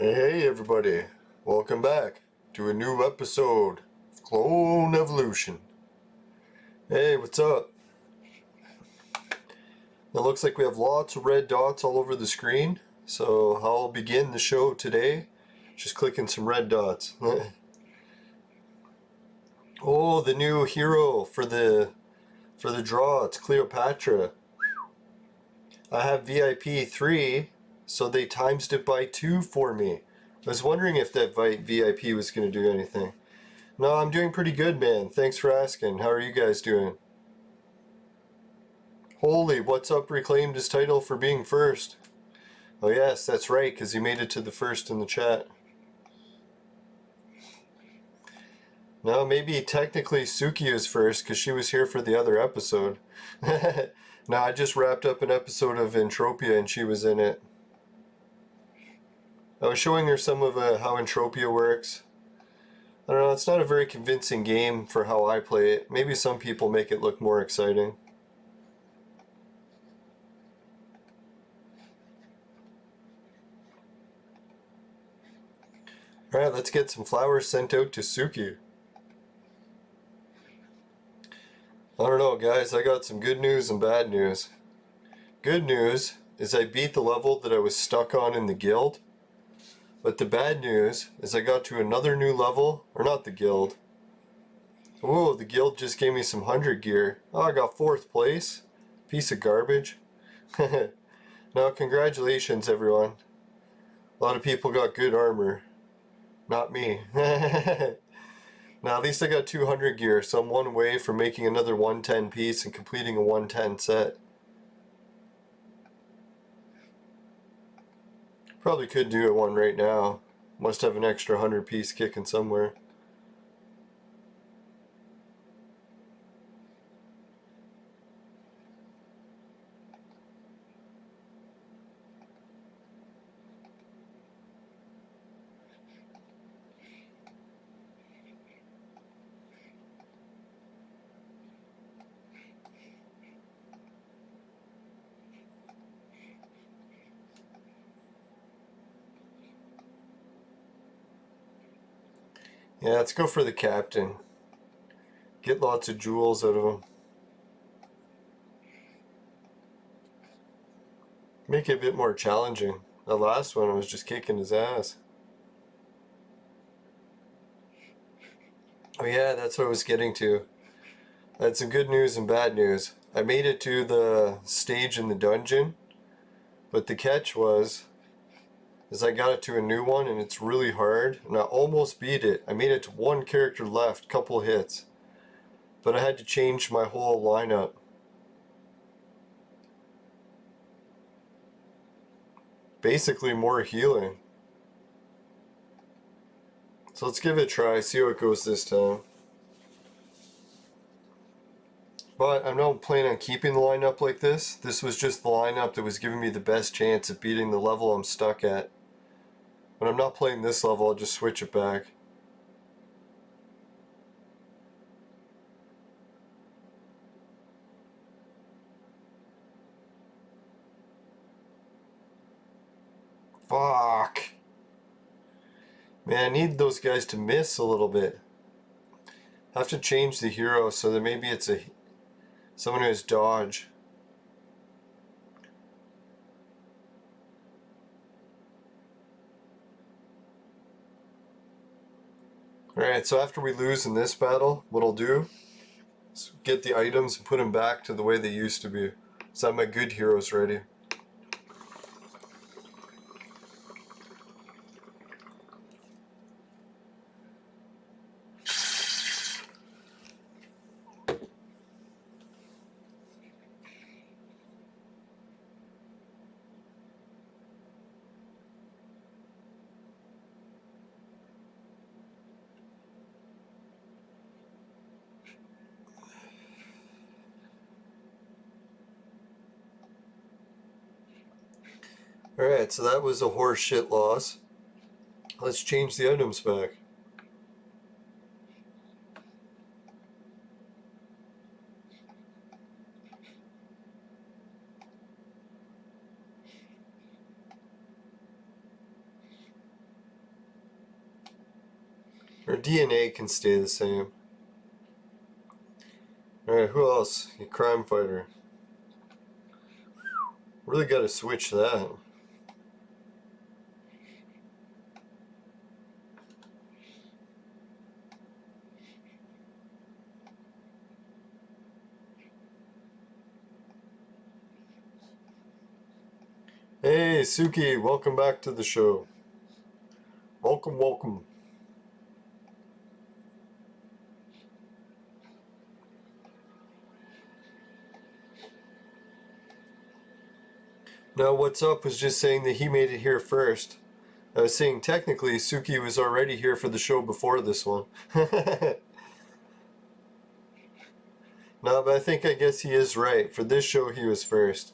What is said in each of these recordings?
Hey everybody, welcome back to a new episode of Clone Evolution. Hey, what's up? It looks like we have lots of red dots all over the screen, so I'll begin the show today just clicking some red dots. Oh, the new hero for the draw, it's Cleopatra. I have VIP 3, so they times it by 2 for me. I was wondering if that VIP was going to do anything. No, I'm doing pretty good, man. Thanks for asking. How are you guys doing? Holy, what's up reclaimed his title for being first? Oh yes, that's right, because he made it to the first in the chat. No, maybe technically Suki is first, because she was here for the other episode. No, I just wrapped up an episode of Entropia and she was in it. I was showing her some of how Entropia works. I don't know, it's not a very convincing game for how I play it. Maybe some people make it look more exciting. Alright, let's get some flowers sent out to Suki. I don't know, guys, I got some good news and bad news. Good news is I beat the level that I was stuck on in the guild. But the bad news is I got to another new level, or not the guild. Whoa, the guild just gave me some 100 gear. Oh, I got 4th place. Piece of garbage. Now, congratulations, everyone. A lot of people got good armor. Not me. Now, at least I got 200 gear, so I'm one away from making another 110 piece and completing a 110 set. Probably could do it one right now. Must have an extra 100 piece kicking somewhere. Yeah, let's go for the captain. Get lots of jewels out of him. Make it a bit more challenging. The last one was just kicking his ass. Oh yeah, that's what I was getting to. That's some good news and bad news. I made it to the stage in the dungeon, but the catch was is I got it to a new one and it's really hard, and I almost beat it. I made it to one character left, couple hits, but I had to change my whole lineup. Basically more healing. So let's give it a try, see how it goes this time. But I'm not planning on keeping the lineup like this. This was just the lineup that was giving me the best chance of beating the level I'm stuck at. When I'm not playing this level, I'll just switch it back. Fuck. Man, I need those guys to miss a little bit. I have to change the hero so that maybe it's someone who has dodge. Alright, so after we lose in this battle, what I'll do is get the items and put them back to the way they used to be. So I have my good heroes ready. Alright, so that was a horse shit loss. Let's change the items back. Her DNA can stay the same. Alright, who else? A crime fighter. Really gotta switch that. Hey, Suki, welcome back to the show. Welcome, welcome. Now, what's up was just saying that he made it here first. I was saying technically Suki was already here for the show before this one. No, but I guess he is right. For this show, he was first.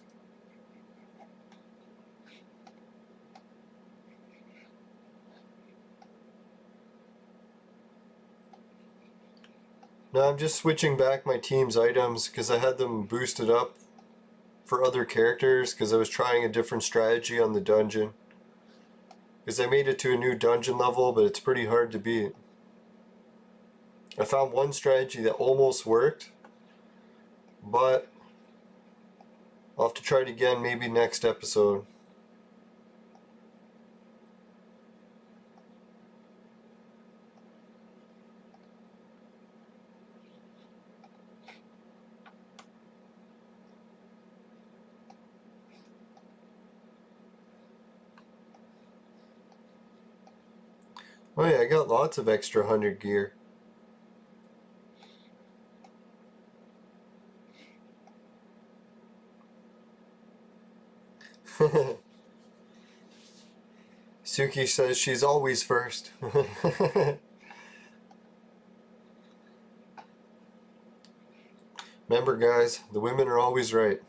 Now I'm just switching back my team's items because I had them boosted up for other characters because I was trying a different strategy on the dungeon. Because I made it to a new dungeon level, but it's pretty hard to beat. I found one strategy that almost worked, but I'll have to try it again maybe next episode. Oh yeah, I got lots of extra 100 gear. Suki says she's always first. Remember guys, the women are always right.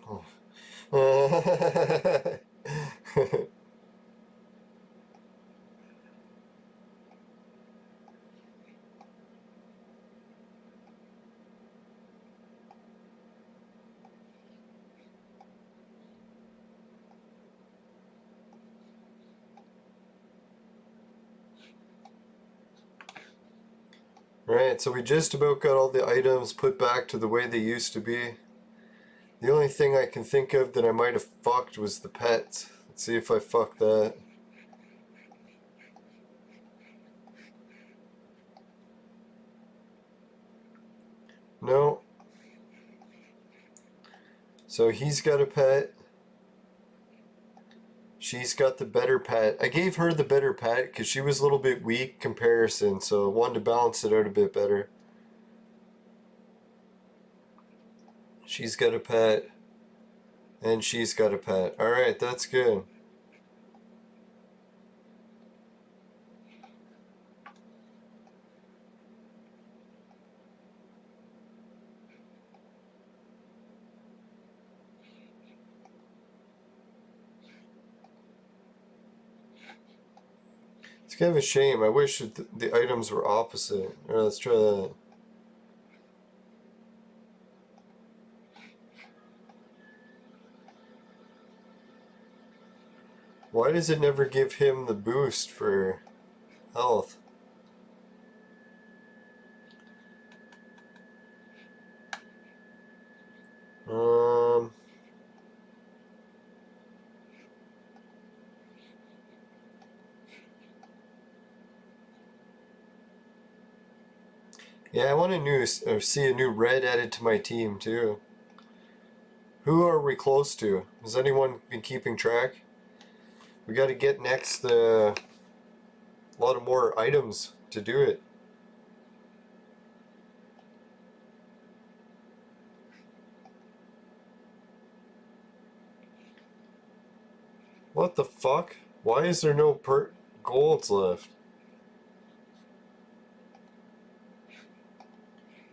Right, so we just about got all the items put back to the way they used to be. The only thing I can think of that I might have fucked was the pets. Let's see if I fucked that. No. So he's got a pet. She's got the better pet. I gave her the better pet because she was a little bit weak comparison, so I wanted to balance it out a bit better. She's got a pet. And she's got a pet. Alright, that's good. It's kind of a shame. I wish the items were opposite. Alright, let's try that. Why does it never give him the boost for health? Yeah, I want to see a new red added to my team too. Who are we close to? Has anyone been keeping track? We got to get next a lot of more items to do it. What the fuck? Why is there no golds left?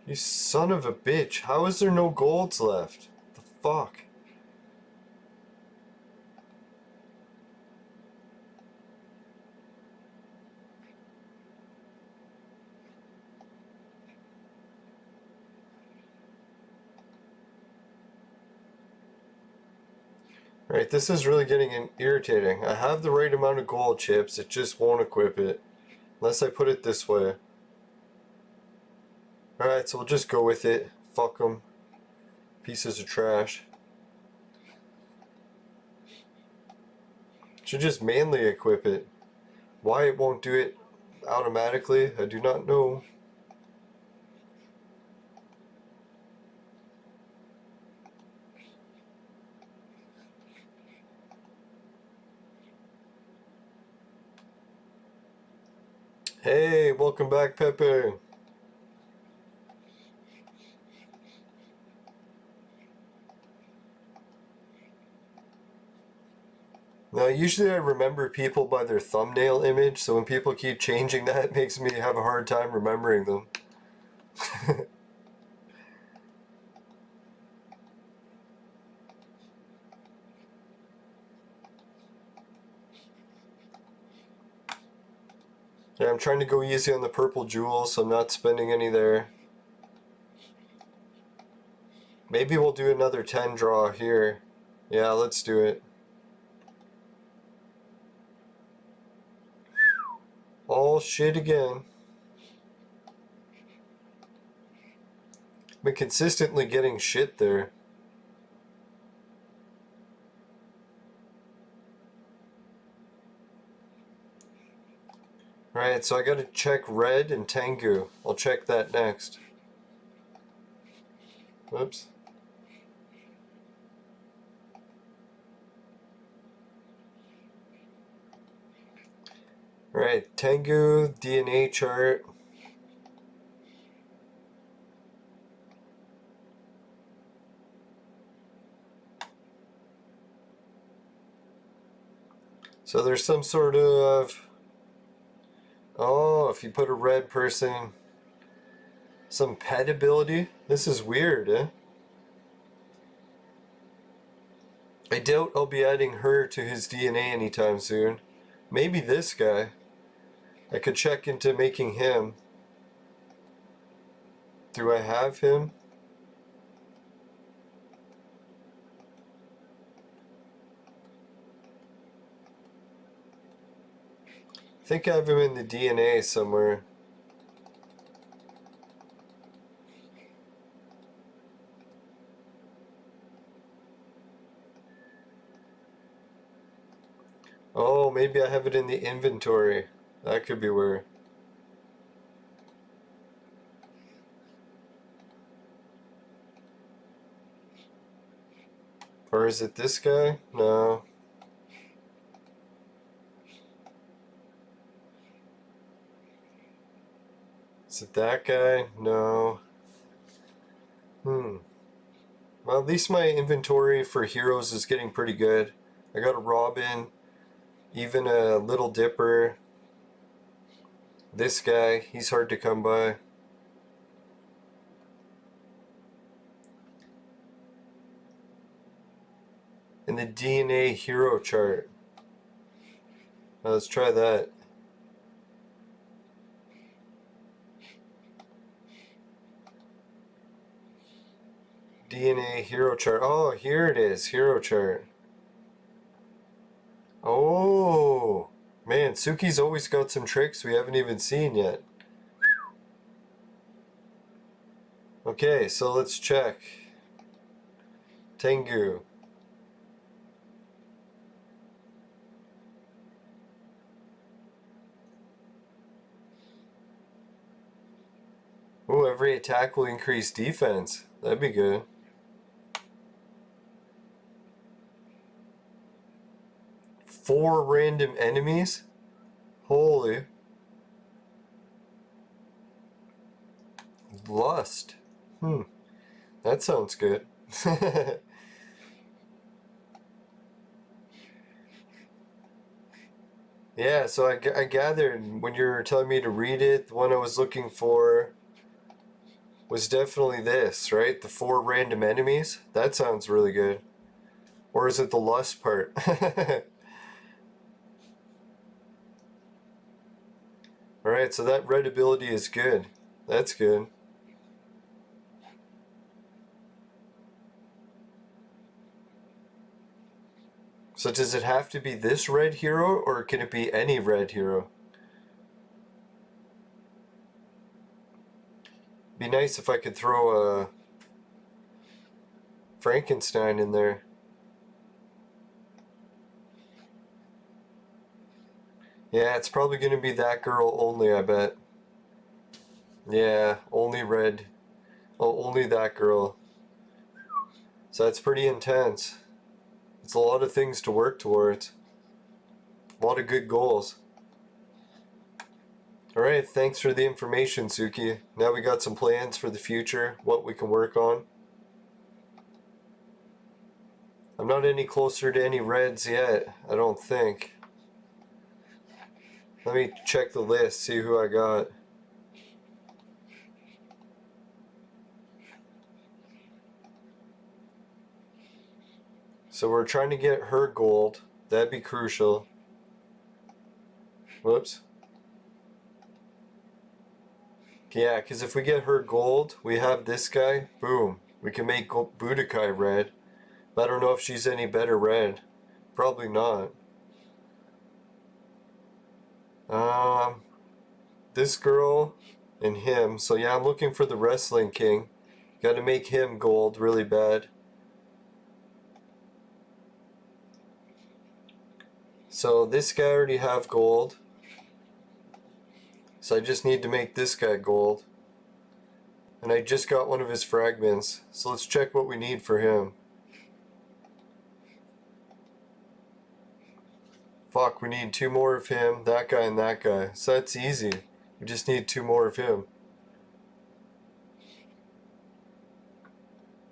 You son of a bitch. How is there no golds left? The fuck? Right, this is really getting irritating. I have the right amount of gold chips, it just won't equip it. Unless I put it this way. Alright, so we'll just go with it. Fuck them. Pieces of trash. Should just manually equip it. Why it won't do it automatically, I do not know. Hey, welcome back, Pepe. Now, usually I remember people by their thumbnail image, so when people keep changing that, it makes me have a hard time remembering them. Yeah, I'm trying to go easy on the purple jewels, so I'm not spending any there. Maybe we'll do another 10 draw here. Yeah, let's do it. All shit again. Been consistently getting shit there. Right, so I gotta check red and Tengu. I'll check that next. Oops. Right, Tengu, DNA chart. So there's some sort of... Oh, if you put a red person... Some pet ability? This is weird, eh? I doubt I'll be adding her to his DNA anytime soon. Maybe this guy. I could check into making him. Do I have him? I think I have him in the DNA somewhere. Oh, maybe I have it in the inventory. That could be where. Or is it this guy? No. Is it that guy? No. Well, at least my inventory for heroes is getting pretty good. I got a Robin, even a Little Dipper. This guy, he's hard to come by. In the DNA hero chart. Now let's try that. DNA hero chart. Oh, here it is. Hero chart. Oh, man, Suki's always got some tricks we haven't even seen yet. Okay, so let's check. Tengu. Oh, every attack will increase defense. That'd be good. Four random enemies? Holy. Lust. That sounds good. Yeah, so I gathered when you were telling me to read it, the one I was looking for was definitely this, right? The four random enemies? That sounds really good. Or is it the lust part? Alright, so that red ability is good. That's good. So does it have to be this red hero, or can it be any red hero? Be nice if I could throw a Frankenstein in there. Yeah, it's probably gonna be that girl only, I bet. Yeah, only red. Oh, only that girl. So that's pretty intense. It's a lot of things to work towards. A lot of good goals. Alright, thanks for the information, Suki. Now we got some plans for the future, what we can work on. I'm not any closer to any reds yet, I don't think. Let me check the list, see who I got. So we're trying to get her gold. That'd be crucial. Whoops. Yeah, because if we get her gold, we have this guy. Boom. We can make Budokai red. But I don't know if she's any better red. Probably not. This girl and him. So yeah, I'm looking for the Wrestling King. Got to make him gold really bad. So this guy already have gold. So I just need to make this guy gold. And I just got one of his fragments. So let's check what we need for him. Fuck, we need 2 more of him, that guy and that guy. So that's easy. We just need 2 more of him.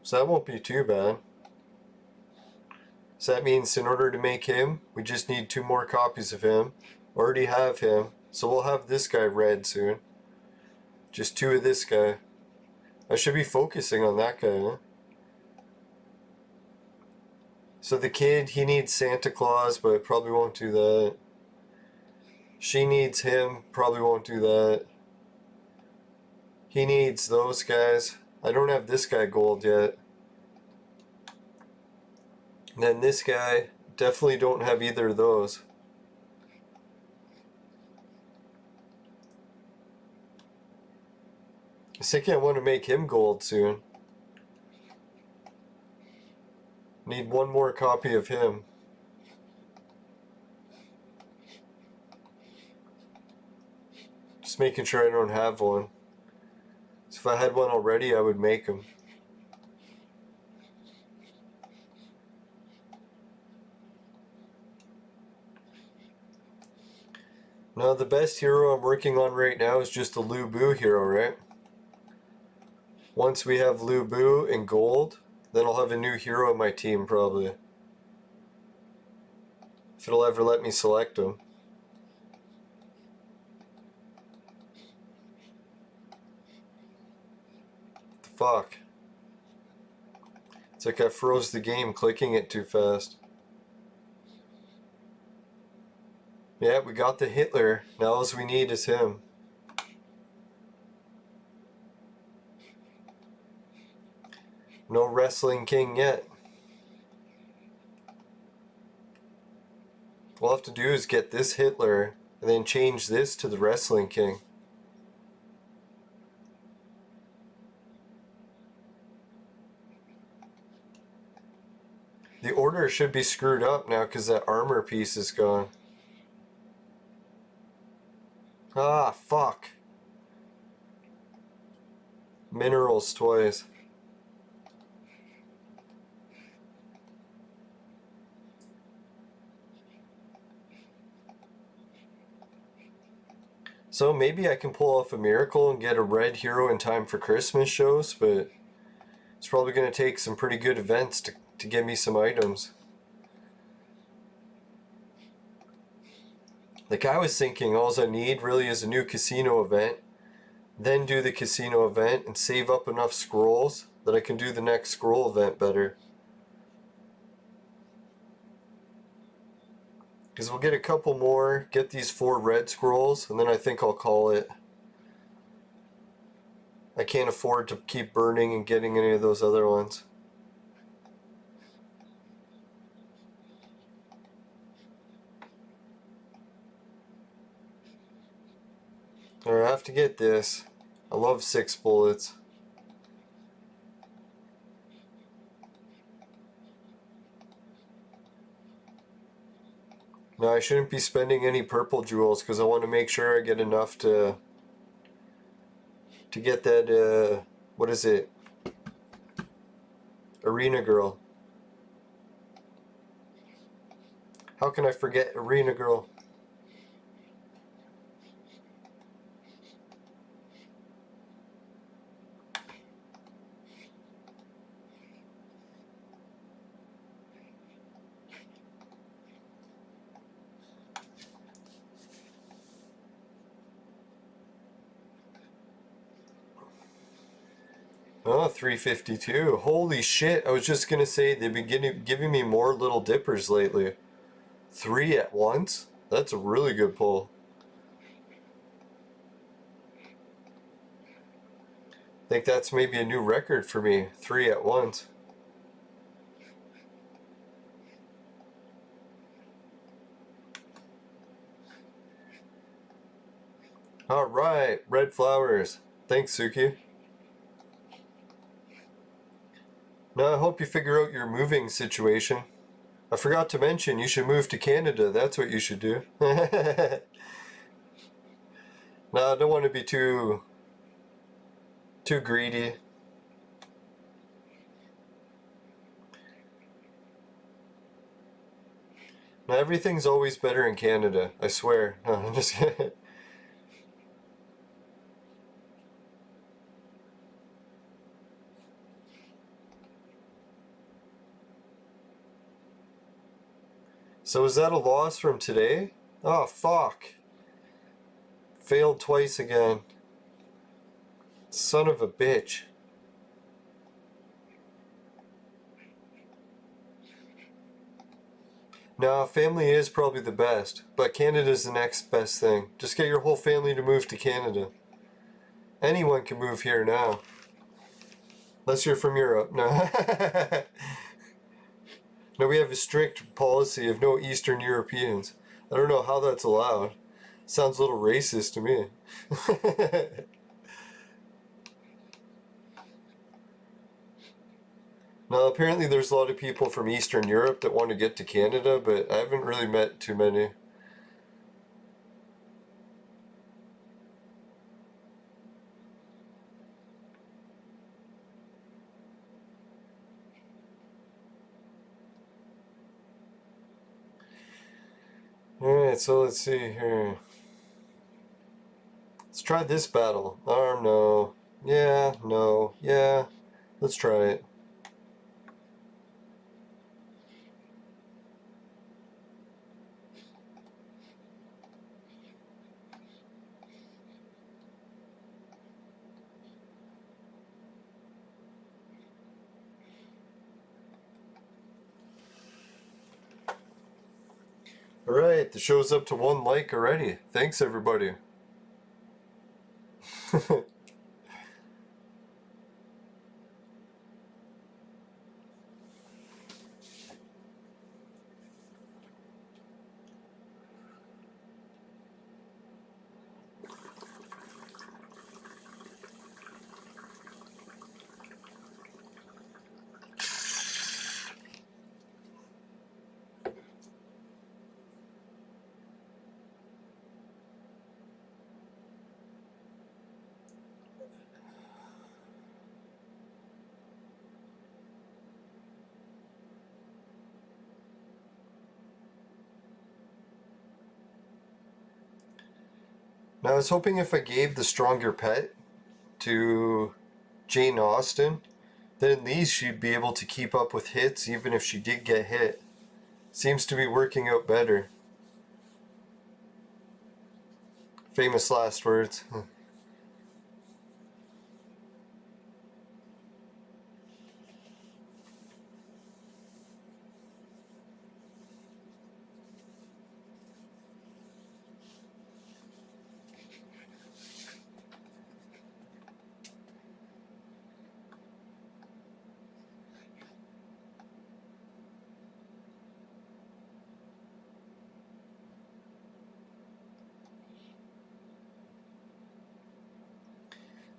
So that won't be too bad. So that means in order to make him, we just need 2 more copies of him. Already have him. So we'll have this guy red soon. Just 2 of this guy. I should be focusing on that guy, huh? So the kid, he needs Santa Claus, but probably won't do that. She needs him, probably won't do that. He needs those guys. I don't have this guy gold yet. And then this guy, definitely don't have either of those. I was thinking I want to make him gold soon. Need 1 more copy of him. Just making sure I don't have one. So if I had one already, I would make him. Now the best hero I'm working on right now is just the Lu Bu hero, right? Once we have Lu Bu in gold, then I'll have a new hero in my team probably. If it'll ever let me select him. The fuck? It's like I froze the game clicking it too fast. Yeah, we got the Hitler. Now all we need is him. No Wrestling King yet. What we'll have to do is get this Hitler and then change this to the Wrestling King. The order should be screwed up now because that armor piece is gone. Ah, fuck. Minerals twice. So maybe I can pull off a miracle and get a red hero in time for Christmas shows, but it's probably going to take some pretty good events to get me some items. Like I was thinking, all I need really is a new casino event, then do the casino event and save up enough scrolls that I can do the next scroll event better. Because we'll get a couple more, get these 4 red scrolls, and then I think I'll call it. I can't afford to keep burning and getting any of those other ones. Alright, I have to get this. I love 6 bullets. Now I shouldn't be spending any purple jewels because I want to make sure I get enough to get that, what is it? Arena Girl. How can I forget Arena Girl? Oh, 352. Holy shit, I was just gonna say they've been giving me more little dippers lately. 3 at once? That's a really good pull. I think that's maybe a new record for me. 3 at once. Alright, red flowers. Thanks, Suki. Now I hope you figure out your moving situation. I forgot to mention you should move to Canada. That's what you should do. No, I don't want to be too greedy. Now everything's always better in Canada. I swear. No, I'm just kidding. So is that a loss from today? Oh, fuck. Failed twice again. Son of a bitch. No, family is probably the best, but Canada's the next best thing. Just get your whole family to move to Canada. Anyone can move here now. Unless you're from Europe. No. No, we have a strict policy of no Eastern Europeans. I don't know how that's allowed. Sounds a little racist to me. Now, apparently there's a lot of people from Eastern Europe that want to get to Canada, but I haven't really met too many. Alright, so let's see here. Let's try this battle. Oh, no. Yeah, no. Yeah. Let's try it. Alright, the show's up to 1 like already. Thanks, everybody. Now, I was hoping if I gave the stronger pet to Jane Austen, then at least she'd be able to keep up with hits even if she did get hit. Seems to be working out better. Famous last words.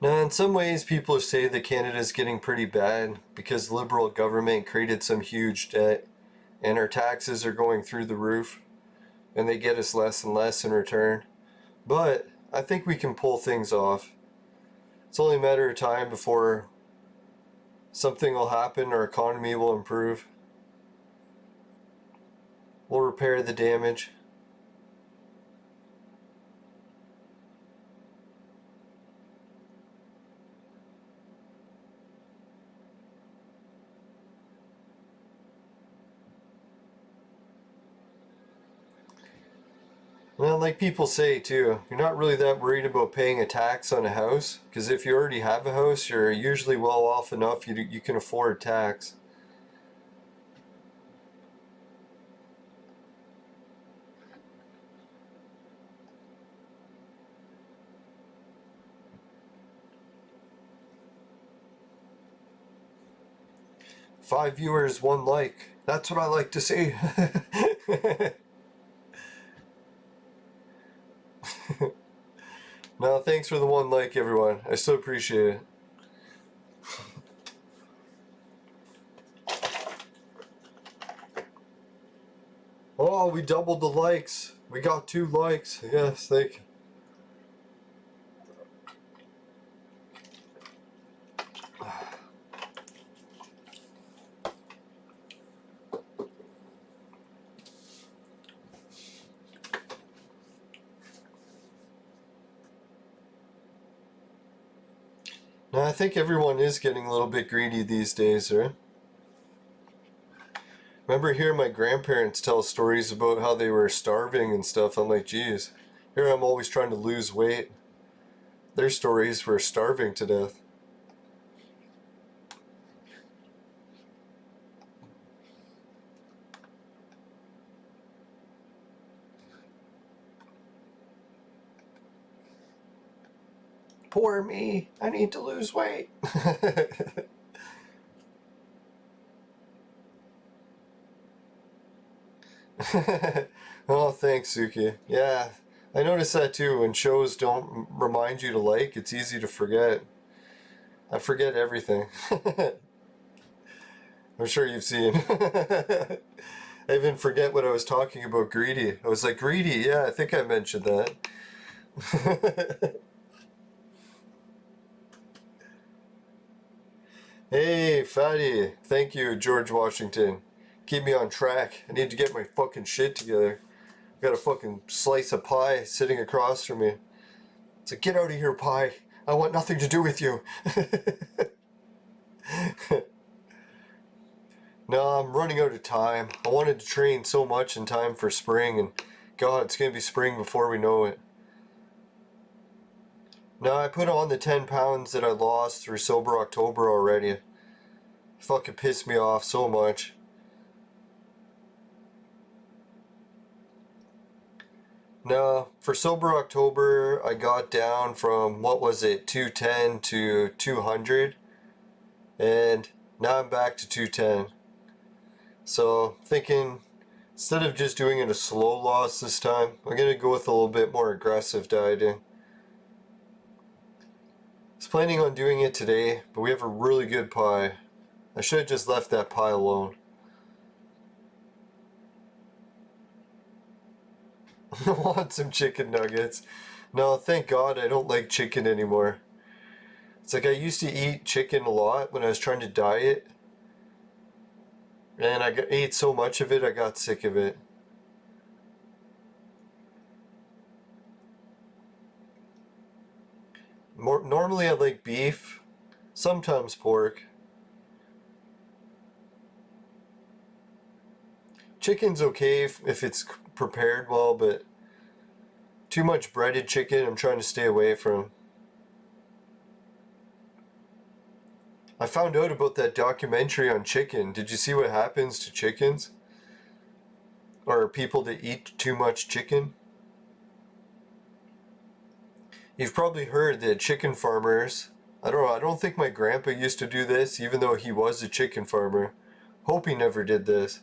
Now, in some ways, people say that Canada's getting pretty bad because the Liberal government created some huge debt and our taxes are going through the roof and they get us less and less in return. But I think we can pull things off. It's only a matter of time before something will happen, our economy will improve. We'll repair the damage. Well, like people say too, you're not really that worried about paying a tax on a house, because if you already have a house, you're usually well off enough you can afford tax. Five viewers, one like. That's what I like to see. No, thanks for the one like, everyone. I still appreciate it. Oh, we doubled the likes. We got 2 likes. Yes, thank you. Now, I think everyone is getting a little bit greedy these days, right? Remember hearing my grandparents tell stories about how they were starving and stuff. I'm like, geez, here I'm always trying to lose weight. Their stories were starving to death. Poor me, I need to lose weight. Oh, thanks, Suki. Yeah, I noticed that too. When shows don't remind you to like, it's easy to forget. I forget everything. I'm sure you've seen. I even forget what I was talking about greedy. I was like, greedy, yeah, I think I mentioned that. Hey, Fatty. Thank you, George Washington. Keep me on track. I need to get my fucking shit together. I got a fucking slice of pie sitting across from me. It's like, get out of here, pie. I want nothing to do with you. No, I'm running out of time. I wanted to train so much in time for spring, and God, it's gonna be spring before we know it. No, I put on the 10 pounds that I lost through Sober October already. It fucking pissed me off so much. No, for Sober October, I got down from, what was it, 210 to 200, and now I'm back to 210. So, thinking, instead of just doing it a slow loss this time, I'm going to go with a little bit more aggressive dieting. I was planning on doing it today, but we have a really good pie. I should have just left that pie alone. I want some chicken nuggets. No, thank God I don't like chicken anymore. It's like I used to eat chicken a lot when I was trying to diet. And I ate so much of it, I got sick of it. Normally I like beef, sometimes pork. Chicken's okay if it's prepared well, but too much breaded chicken I'm trying to stay away from. I found out about that documentary on chicken. Did you see what happens to chickens? Or people that eat too much chicken? You've probably heard that chicken farmers, I don't know, I don't think my grandpa used to do this, even though he was a chicken farmer. Hope he never did this.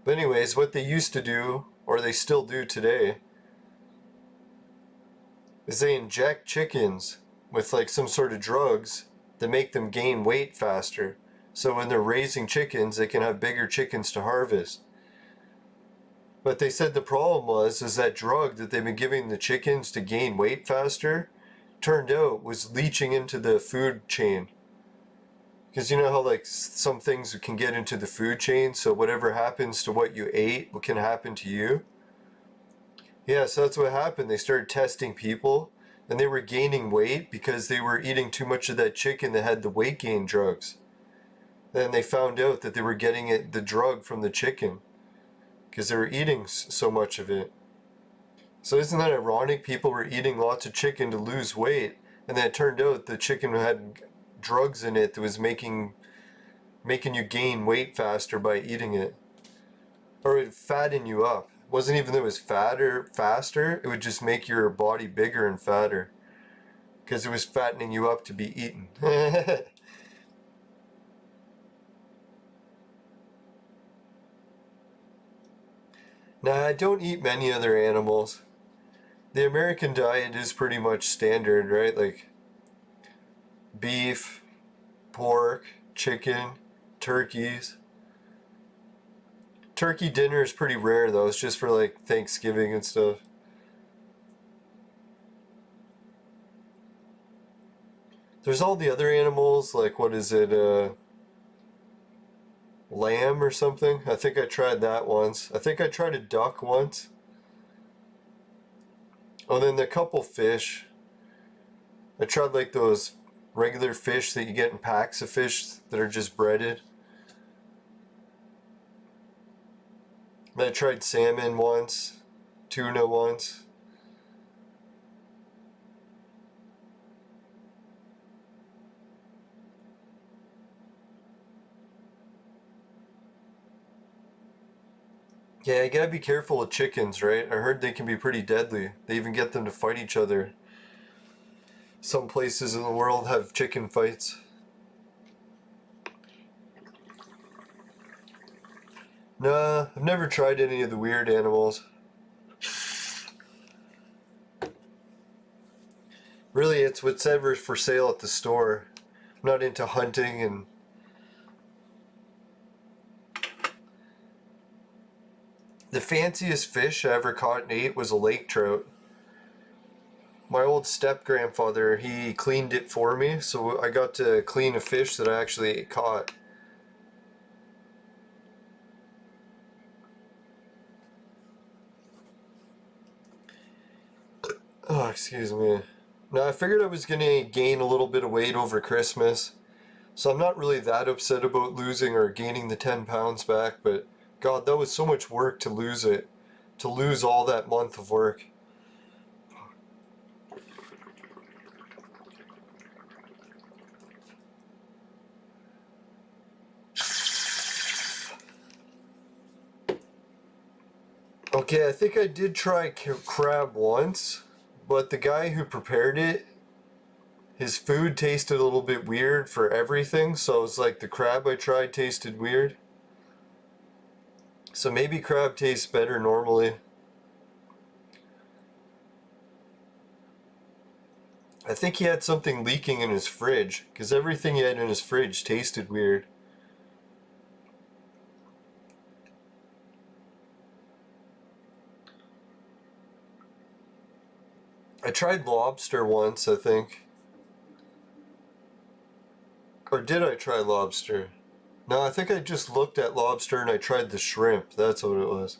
But anyways, what they used to do, or they still do today, is they inject chickens with like some sort of drugs that make them gain weight faster. So when they're raising chickens, they can have bigger chickens to harvest. But they said the problem was is that drug that they've been giving the chickens to gain weight faster turned out was leaching into the food chain. Because you know how like some things can get into the food chain, so whatever happens to what you ate can happen to you? Yeah, so that's what happened. They started testing people, and they were gaining weight because they were eating too much of that chicken that had the weight gain drugs. Then they found out that they were getting the drug from the chicken because they were eating so much of it. So isn't that ironic? People were eating lots of chicken to lose weight, and then it turned out the chicken had drugs in it that was making you gain weight faster by eating it. Or it would fatten you up. It wasn't even that it was faster, it would just make your body bigger and fatter. Because it was fattening you up to be eaten. Nah, I don't eat many other animals. The American diet is pretty much standard, right? Like beef, pork, chicken, turkeys. Turkey dinner is pretty rare though, it's just for like Thanksgiving and stuff. There's all the other animals, like what is it, lamb or something? I think I tried that once. I think I tried a duck once. Oh, then a couple fish. I tried like those regular fish that you get in packs of fish that are just breaded. I tried salmon once, tuna once. Yeah, you gotta be careful with chickens, right? I heard they can be pretty deadly. They even get them to fight each other. Some places in the world have chicken fights. Nah, I've never tried any of the weird animals. Really, it's whatever's for sale at the store. I'm not into hunting and... The fanciest fish I ever caught and ate was a lake trout. My old step-grandfather, he cleaned it for me, so I got to clean a fish that I actually caught. Oh, excuse me. Now, I figured I was going to gain a little bit of weight over Christmas, so I'm not really that upset about losing or gaining the 10 pounds back, but God, that was so much work to lose it. To lose all that month of work. Okay, I think I did try crab once, but the guy who prepared it, his food tasted a little bit weird for everything, so it's like the crab I tried tasted weird. So maybe crab tastes better normally. I think he had something leaking in his fridge, because everything he had in his fridge tasted weird. I tried lobster once, I think. Or did I try lobster? No, I think I just looked at lobster and I tried the shrimp. That's what it was.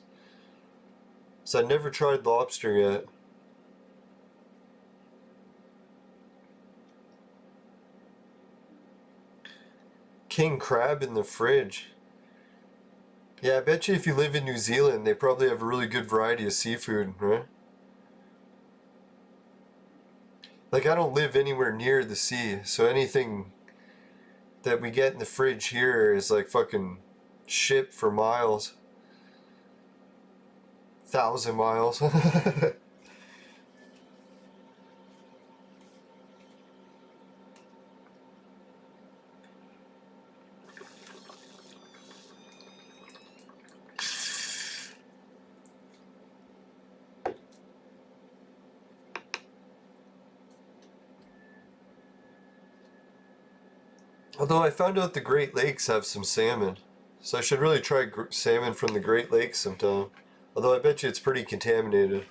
So I never tried lobster yet. King crab in the fridge. Yeah, I bet you if you live in New Zealand, they probably have a really good variety of seafood, right? Like, I don't live anywhere near the sea, so anything that we get in the fridge here is like fucking shipped for miles. 1,000 miles. Although I found out the Great Lakes have some salmon. So I should really try salmon from the Great Lakes sometime. Although I bet you it's pretty contaminated.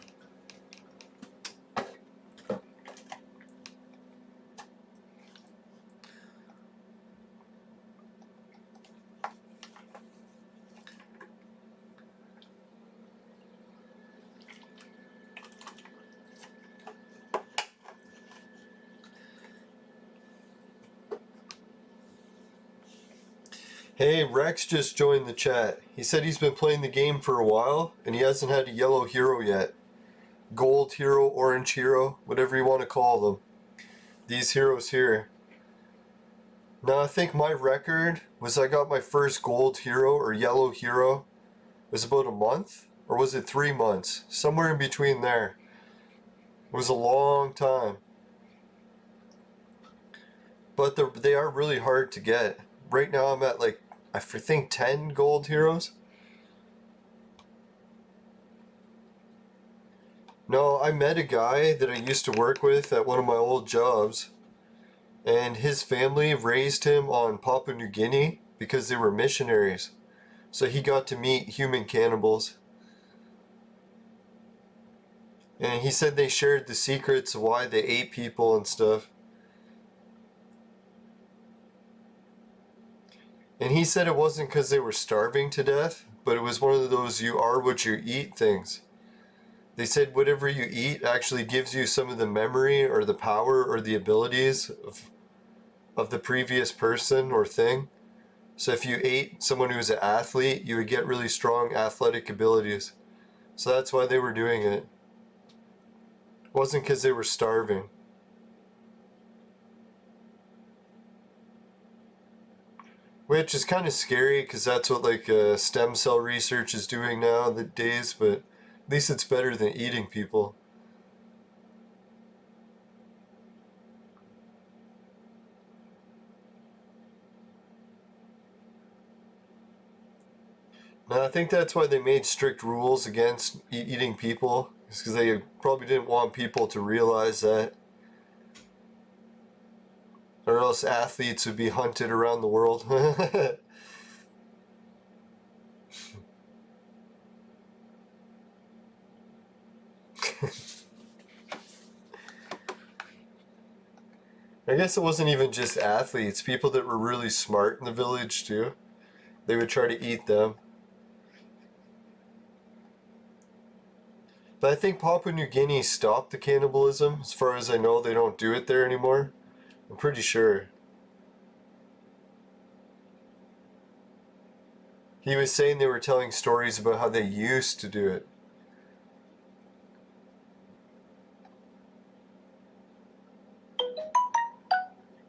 Hey, Rex just joined the chat. He said he's been playing the game for a while, and he hasn't had a yellow hero yet. Gold hero, orange hero, whatever you want to call them. These heroes here. Now, I think my record was I got my first gold hero or yellow hero. It was about a month? Or was it 3 months? Somewhere in between there. It was a long time. But they are really hard to get. Right now I'm at like, I think 10 gold heroes. No, I met a guy that I used to work with at one of my old jobs. And his family raised him on Papua New Guinea because they were missionaries. So he got to meet human cannibals. And he said they shared the secrets of why they ate people and stuff. And he said it wasn't because they were starving to death, but it was one of those you are what you eat things. They said whatever you eat actually gives you some of the memory or the power or the abilities of the previous person or thing. So if you ate someone who's an athlete, you would get really strong athletic abilities. So that's why they were doing it. It wasn't because they were starving. Which is kind of scary because that's what like stem cell research is doing nowadays, but at least it's better than eating people. Now I think that's why they made strict rules against eating people, is because they probably didn't want people to realize that. Or else athletes would be hunted around the world. I guess it wasn't even just athletes, people that were really smart in the village too. They would try to eat them. But I think Papua New Guinea stopped the cannibalism. As far as I know, they don't do it there anymore. I'm pretty sure. He was saying they were telling stories about how they used to do it.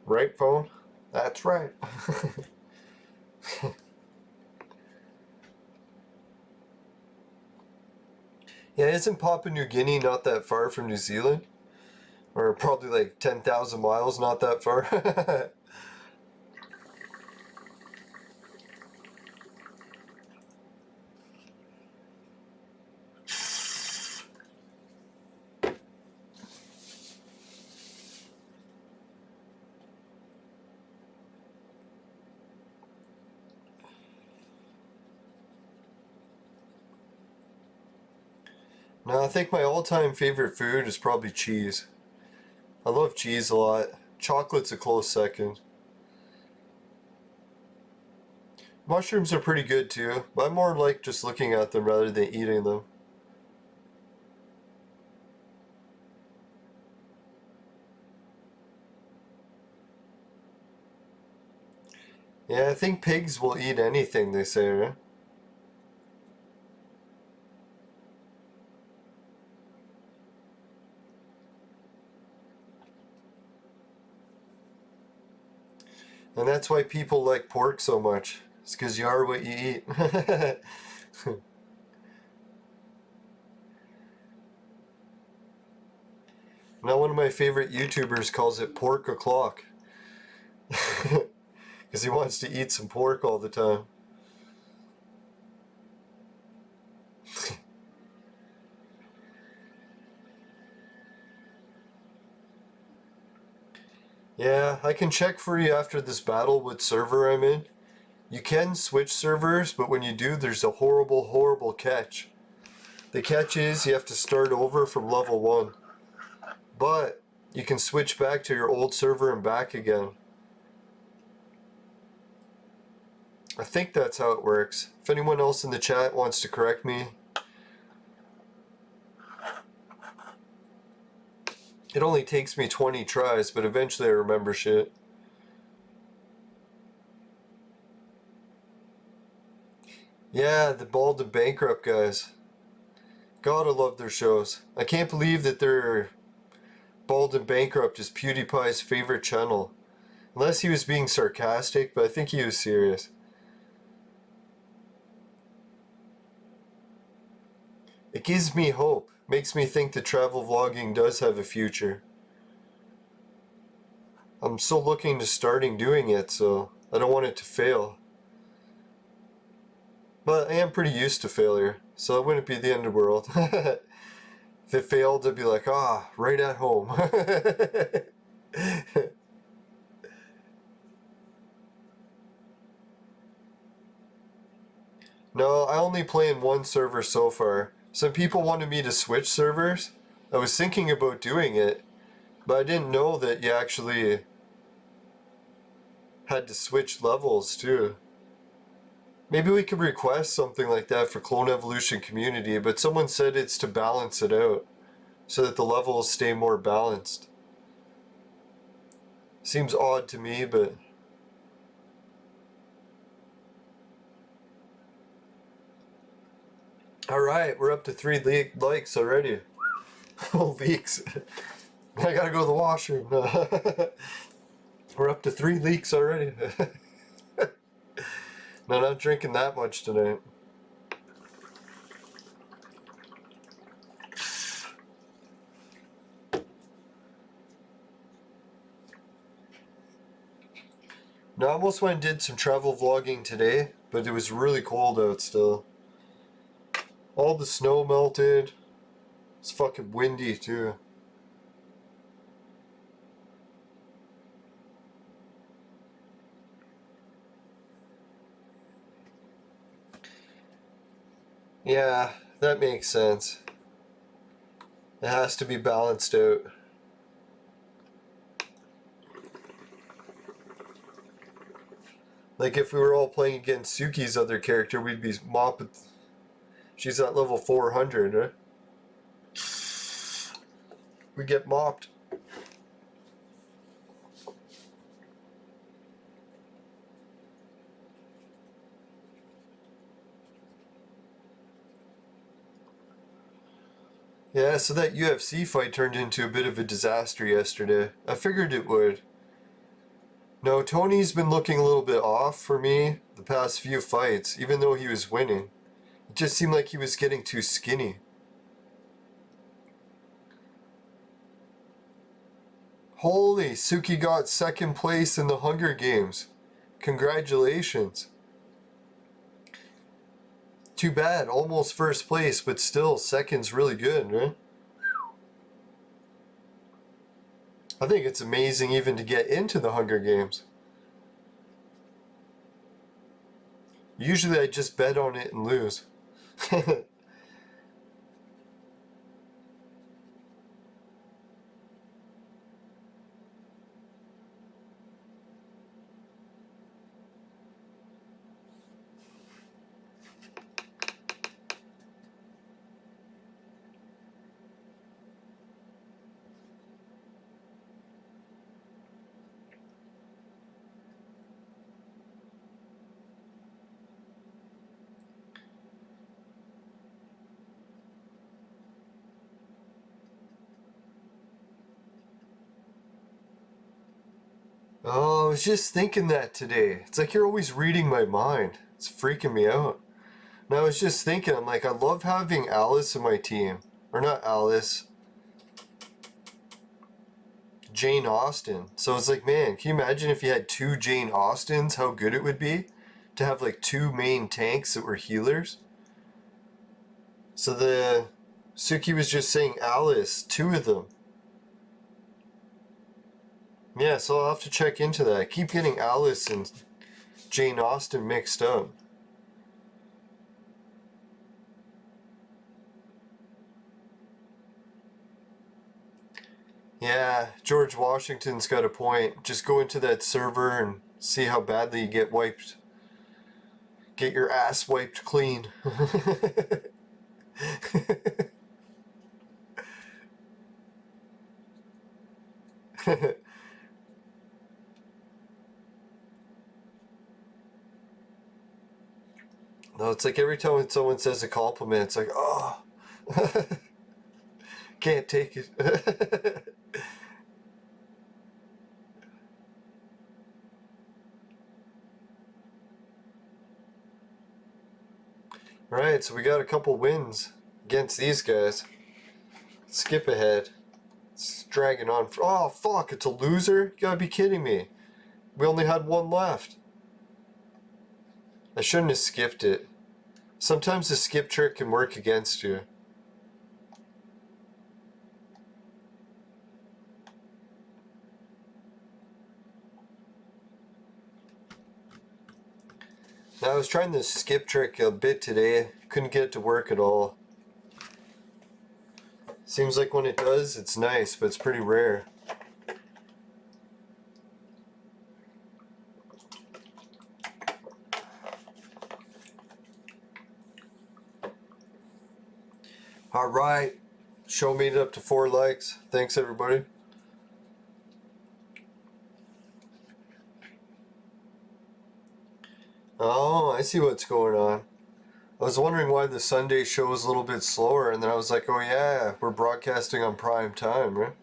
Right, phone? That's right. Yeah, isn't Papua New Guinea not that far from New Zealand? Or probably like 10,000 miles, not that far. Now, I think my all-time favorite food is probably cheese. I love cheese a lot. Chocolate's a close second. Mushrooms are pretty good too, but I more like just looking at them rather than eating them. Yeah, I think pigs will eat anything, they say, right? And that's why people like pork so much. It's because you are what you eat. Now one of my favorite YouTubers calls it pork o'clock. Because he wants to eat some pork all the time. Yeah, I can check for you after this battle what server I'm in. You can switch servers, but when you do, there's a horrible, horrible catch. The catch is you have to start over from level 1. But you can switch back to your old server and back again. I think that's how it works. If anyone else in the chat wants to correct me. It only takes me 20 tries, but eventually I remember shit. Yeah, the Bald and Bankrupt guys. Gotta love their shows. I can't believe that they're Bald and Bankrupt is PewDiePie's favorite channel. Unless he was being sarcastic, but I think he was serious. It gives me hope. Makes me think that travel vlogging does have a future. I'm so looking to starting doing it, so I don't want it to fail. But I am pretty used to failure, so it wouldn't be the end of the world. If it failed, I'd be like, right at home. No, I only play in one server so far. Some people wanted me to switch servers. I was thinking about doing it, but I didn't know that you actually had to switch levels too. Maybe we could request something like that for Clone Evolution community, but someone said it's to balance it out, so that the levels stay more balanced. Seems odd to me, but... Alright, we're up to 3 likes already. Oh, leaks. I gotta go to the washroom. We're up to 3 leaks already. No, not drinking that much tonight. No, I almost went and did some travel vlogging today, but it was really cold out still. All the snow melted. It's fucking windy too. Yeah, that makes sense. It has to be balanced out. Like if we were all playing against Suki's other character, we'd be mopping. She's at level 400, huh? We get mopped. Yeah, so that UFC fight turned into a bit of a disaster yesterday. I figured it would. No, Tony's been looking a little bit off for me the past few fights, even though he was winning. It just seemed like he was getting too skinny. Holy, Suki got second place in the Hunger Games. Congratulations. Too bad, almost first place, but still, second's really good, right? I think it's amazing even to get into the Hunger Games. Usually I just bet on it and lose. Oh, I was just thinking that today. It's like you're always reading my mind. It's freaking me out. And I was just thinking, I'm like, I love having Alice in my team. Or not Alice. Jane Austen. So it's like, man, can you imagine if you had 2 Jane Austens, how good it would be? To have like 2 main tanks that were healers. So the Suki was just saying Alice, 2 of them. Yeah, so I'll have to check into that. I keep getting Alice and Jane Austen mixed up. Yeah, George Washington's got a point. Just go into that server and see how badly you get wiped. Get your ass wiped clean. No, it's like every time someone says a compliment, it's like, oh, can't take it. Right, so we got a couple wins against these guys. Skip ahead. It's dragging on. Oh, fuck, it's a loser? You gotta be kidding me. We only had one left. I shouldn't have skipped it. Sometimes the skip trick can work against you. Now, I was trying the skip trick a bit today. Couldn't get it to work at all. Seems like when it does, it's nice, but it's pretty rare. Alright. Show made it up to 4 likes. Thanks, everybody. Oh, I see what's going on. I was wondering why the Sunday show was a little bit slower, and then I was like, oh yeah, we're broadcasting on prime time, right?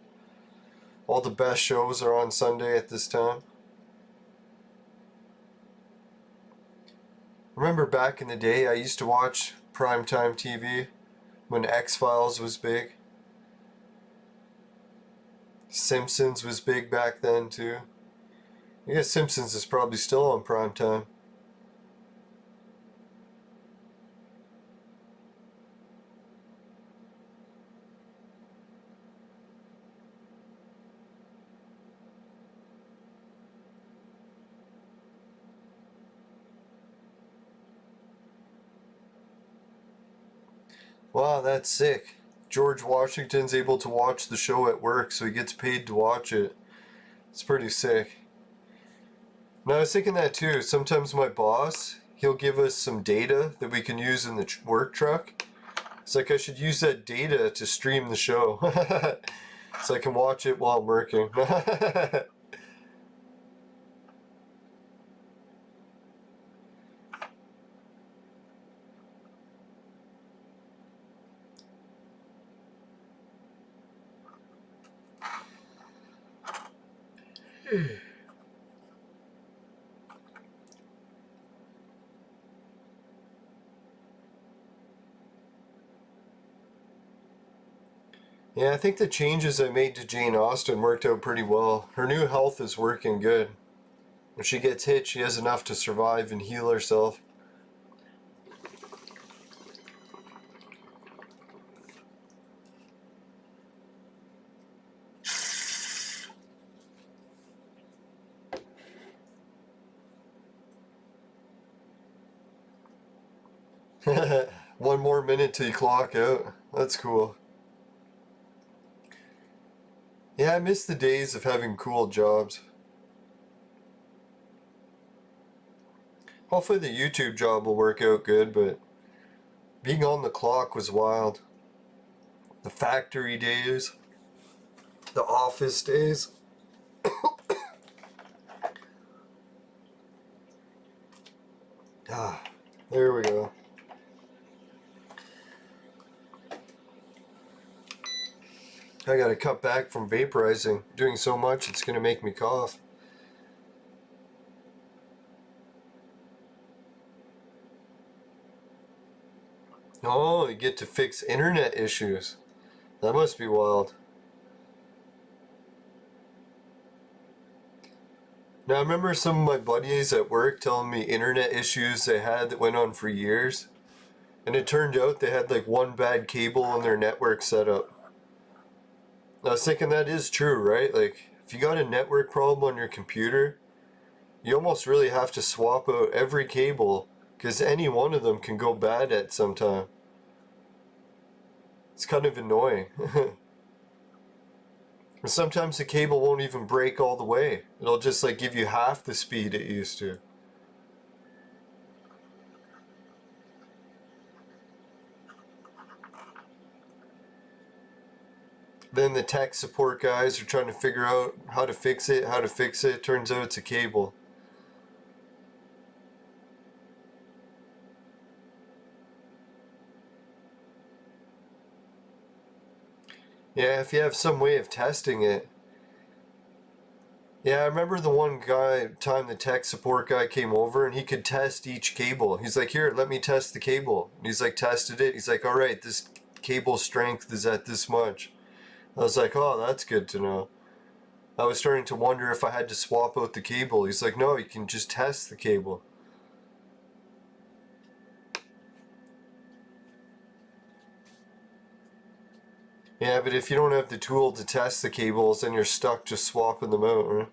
All the best shows are on Sunday at this time. Remember back in the day, I used to watch primetime TV when X-Files was big. Simpsons was big back then too. I guess Simpsons is probably still on primetime. Wow, that's sick. George Washington's able to watch the show at work, so he gets paid to watch it. It's pretty sick. Now, I was thinking that too. Sometimes my boss, he'll give us some data that we can use in the work truck. It's like I should use that data to stream the show. So I can watch it while I'm working. Yeah, I think the changes I made to Jane Austen worked out pretty well. Her new health is working good. When she gets hit, she has enough to survive and heal herself. One more minute till you clock out. That's cool. Yeah, I miss the days of having cool jobs. Hopefully the YouTube job will work out good, but being on the clock was wild. The factory days, the office days. Ah, there we go. I gotta cut back from vaporizing. Doing so much, it's gonna make me cough. Oh, you get to fix internet issues. That must be wild. Now, I remember some of my buddies at work telling me internet issues they had that went on for years. And it turned out they had like one bad cable on their network setup. I was thinking that is true, right? Like, if you got a network problem on your computer, you almost really have to swap out every cable, because any one of them can go bad at some time. It's kind of annoying. And sometimes the cable won't even break all the way. It'll just like give you half the speed it used to. Then the tech support guys are trying to figure out how to fix it. Turns out it's a cable. Yeah, if you have some way of testing it. Yeah, I remember the one time the tech support guy came over and he could test each cable. He's like, here, let me test the cable. And he's like, tested it. He's like, all right, this cable strength is at this much. I was like, oh, that's good to know. I was starting to wonder if I had to swap out the cable. He's like, no, you can just test the cable. Yeah, but if you don't have the tool to test the cables, then you're stuck just swapping them out, right?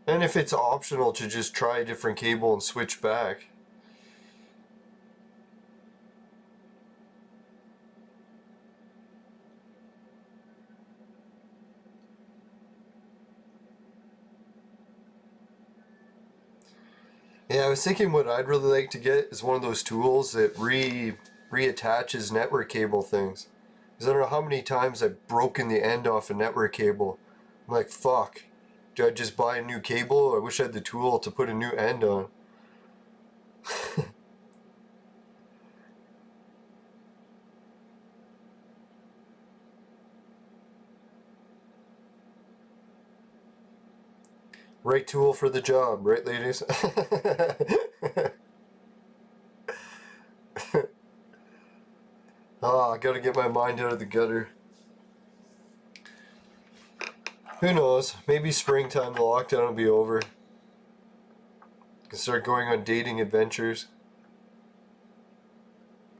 And if it's optional to just try a different cable and switch back. Yeah, I was thinking what I'd really like to get is one of those tools that reattaches network cable things. Because I don't know how many times I've broken the end off a network cable. I'm like, fuck. Do I just buy a new cable? I wish I had the tool to put a new end on. Right tool for the job, right, ladies? Ah, I gotta get my mind out of the gutter. Who knows? Maybe springtime the lockdown will be over. Can start going on dating adventures.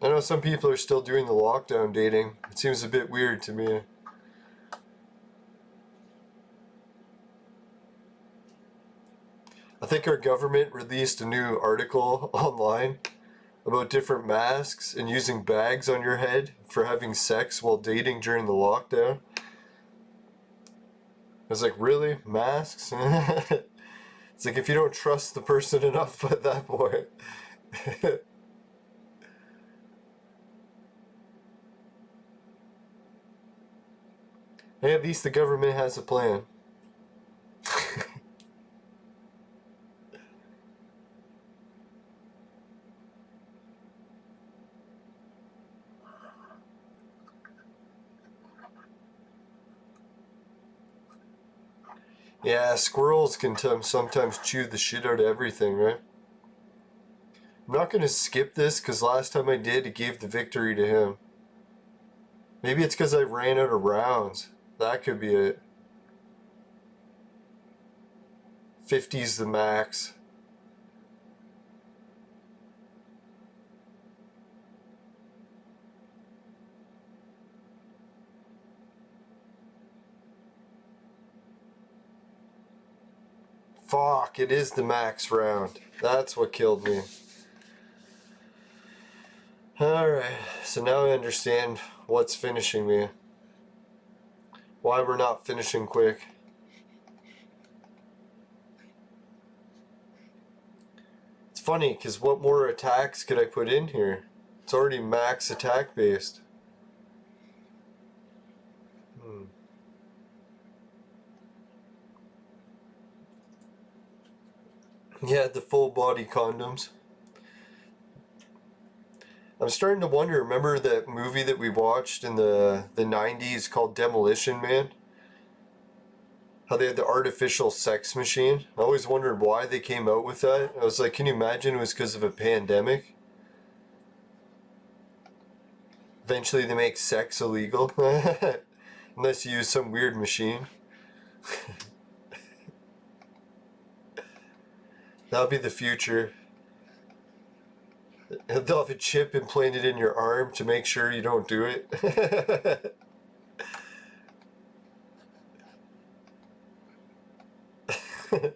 I know some people are still doing the lockdown dating. It seems a bit weird to me. I think our government released a new article online about different masks and using bags on your head for having sex while dating during the lockdown. I was like, really? Masks? It's like if you don't trust the person enough at that point. Hey, at least the government has a plan. Yeah, squirrels can sometimes chew the shit out of everything, right? I'm not going to skip this because last time I did, it gave the victory to him. Maybe it's because I ran out of rounds. That could be it. 50's the max. Fuck, it is the max round. That's what killed me. Alright, so now I understand what's finishing me. Why we're not finishing quick. It's funny, because what more attacks could I put in here? It's already max attack based. Yeah, the full body condoms. I'm starting to wonder, remember that movie that we watched in the 90s called Demolition Man? How they had the artificial sex machine? I always wondered why they came out with that. I was like, can you imagine it was because of a pandemic? Eventually they make sex illegal. Unless you use some weird machine. That'll be the future. They'll have a chip implanted in your arm to make sure you don't do it. Now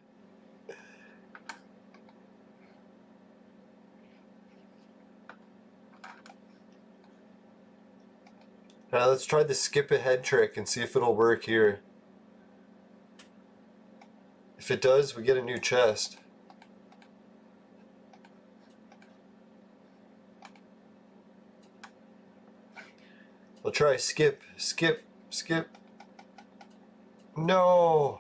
let's try the skip ahead trick and see if it'll work here. If it does, we get a new chest. We'll try skip, skip, skip. No!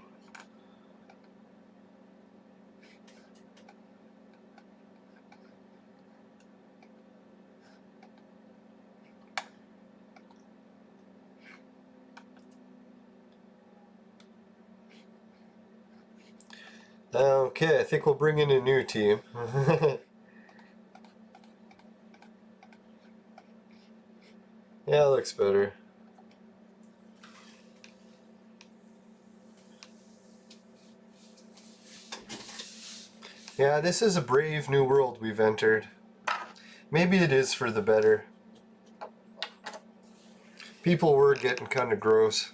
Okay, I think we'll bring in a new team. Yeah, looks better. Yeah, this is a brave new world we've entered. Maybe it is for the better. People were getting kind of gross.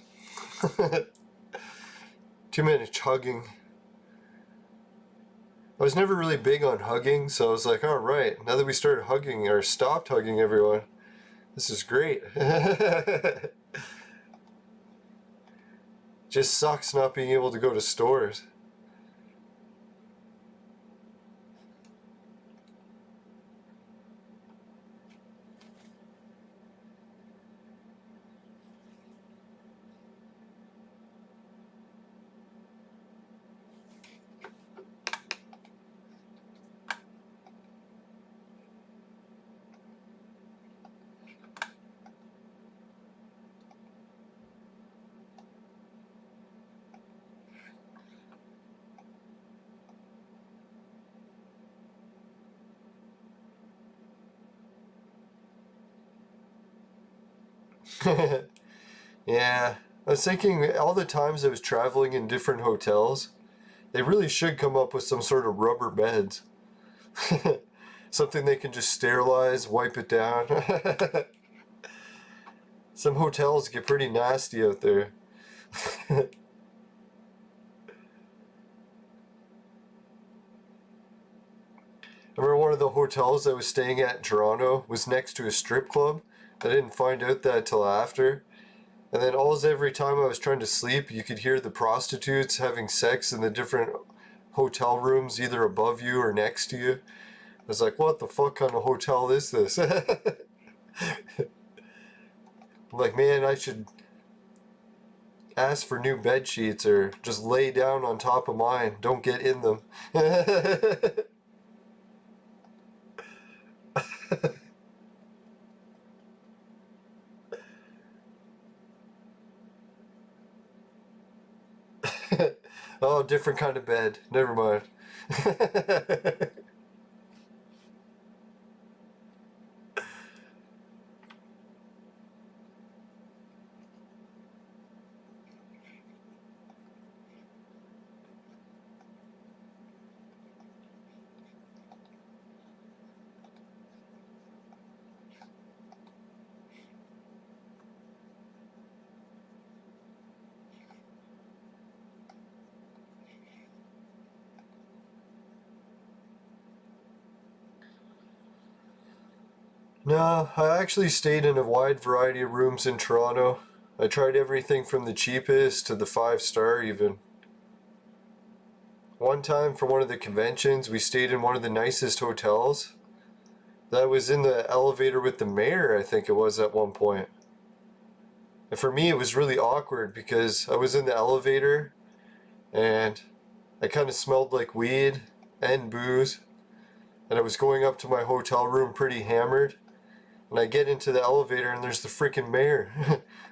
Too much hugging. I was never really big on hugging, so I was like, alright, now that we started hugging, or stopped hugging everyone, this is great. Just sucks not being able to go to stores. Yeah, I was thinking all the times I was traveling in different hotels, they really should come up with some sort of rubber beds. Something they can just sterilize, wipe it down. Some hotels get pretty nasty out there. I remember one of the hotels I was staying at in Toronto was next to a strip club. I didn't find out that till after. And then every time I was trying to sleep, you could hear the prostitutes having sex in the different hotel rooms, either above you or next to you. I was like, what the fuck kind of hotel is this? I'm like, man, I should ask for new bed sheets or just lay down on top of mine. Don't get in them. Oh, different kind of bed. Never mind. No, I actually stayed in a wide variety of rooms in Toronto. I tried everything from the cheapest to the 5-star even. One time for one of the conventions, we stayed in one of the nicest hotels. That was in the elevator with the mayor, I think it was at one point. And for me, it was really awkward because I was in the elevator and I kind of smelled like weed and booze. And I was going up to my hotel room pretty hammered. And I get into the elevator and there's the freaking mayor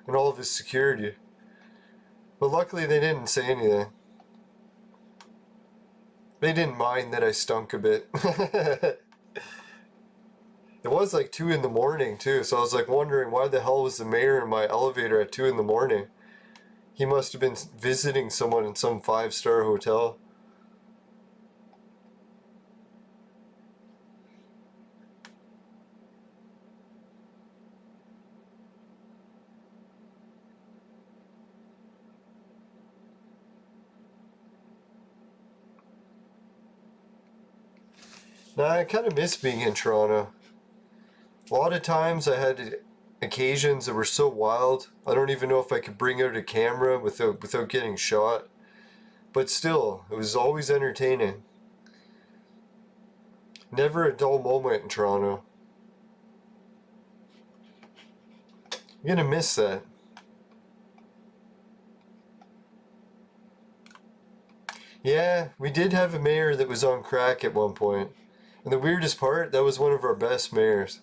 and all of his security. But luckily they didn't say anything. They didn't mind that I stunk a bit. It was like 2 in the morning too, so I was like wondering why the hell was the mayor in my elevator at 2 in the morning. He must have been visiting someone in some 5-star hotel. Now, I kind of miss being in Toronto. A lot of times I had occasions that were so wild, I don't even know if I could bring out a camera without getting shot. But still, it was always entertaining. Never a dull moment in Toronto. I'm gonna miss that. Yeah, we did have a mayor that was on crack at one point. And the weirdest part, that was one of our best mayors.